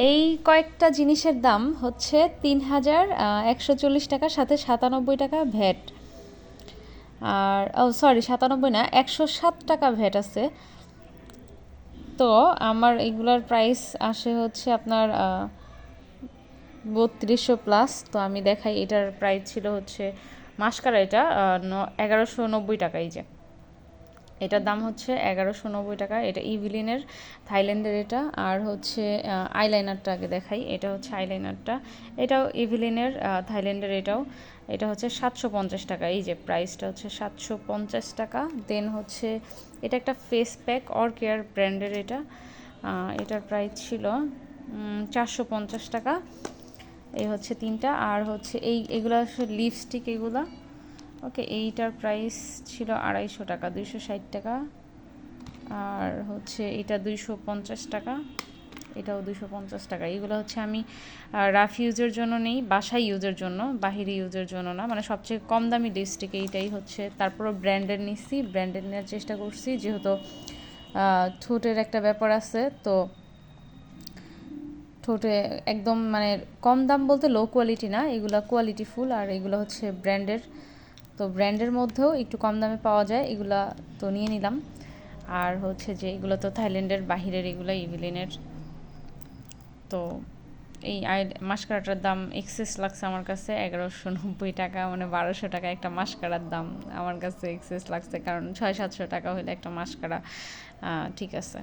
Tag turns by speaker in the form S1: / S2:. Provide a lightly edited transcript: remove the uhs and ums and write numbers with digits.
S1: এই কয়েকটা জিনিসের দাম হচ্ছে ৩,১৪০ টাকা, সাথে ৯৭ টাকা ভ্যাট। আর সরি, ৯৭ না, ১০৭ টাকা ভ্যাট আছে। তো আমার এগুলার প্রাইস আসে হচ্ছে আপনার ৩২০০ প্লাস। তো আমি দেখাই, এটার প্রাইস ছিল হচ্ছে মাস্কারা, এটা ১১৯০ টাকা। এই যে এটার দাম হচ্ছে ১১৯০ টাকা। এটা ইভিলিনের, থাইল্যান্ডের এটা। আর হচ্ছে আইলাইনারটা আগে দেখাই, এটা হচ্ছে আইলাইনারটা, এটাও ইভিলিনের, থাইল্যান্ডের এটাও। এটা হচ্ছে ৭৫০ টাকা। এই যে প্রাইসটা হচ্ছে ৭৫০ টাকা। দেন হচ্ছে এটা একটা ফেস প্যাক, অর কেয়ার ব্র্যান্ডের এটা। এটার প্রাইস ছিল ৪৫০ টাকা। এই হচ্ছে তিনটা। আর হচ্ছে এগুলো হচ্ছে লিপস্টিক এগুলা। ওকে, এইটার প্রাইস ছিল ২৫০ টাকা, ২৬০ টাকা। আর হচ্ছে এটা ২৫০ টাকা, এটাও ২৫০ টাকা। এগুলো হচ্ছে আমি রাফ ইউজের জন্য নেই, বাসায় ইউজের জন্য, বাহিরে ইউজের জন্য না। মানে সবচেয়ে কম দামি লিপস্টিক এইটাই হচ্ছে। তারপরও ব্র্যান্ডের নিচ্ছি, ব্র্যান্ডের নেওয়ার চেষ্টা করছি, যেহেতু ঠোঁটের একটা ব্যাপার আছে। তো ঠোঁটে একদম মানে কম দাম বলতে লো কোয়ালিটি না, এগুলো কোয়ালিটি ফুল। আর এগুলো হচ্ছে ব্র্যান্ডের। তো ব্র্যান্ডের মধ্যেও একটু কম দামে পাওয়া যায়, এগুলা তো নিয়ে নিলাম। আর হচ্ছে যে এগুলো তো থাইল্যান্ডের বাহিরের, এগুলো ইভিলিনের। তো এই মাস্কারাটার দাম এক্সেস লাগছে আমার কাছে ১১৯০ টাকা, মানে ১২০০ টাকা একটা মাস্কারার দাম আমার কাছে এক্সেস লাগছে, কারণ ৬০০-৭০০ টাকা হলে একটা মাস্কারা ঠিক আছে।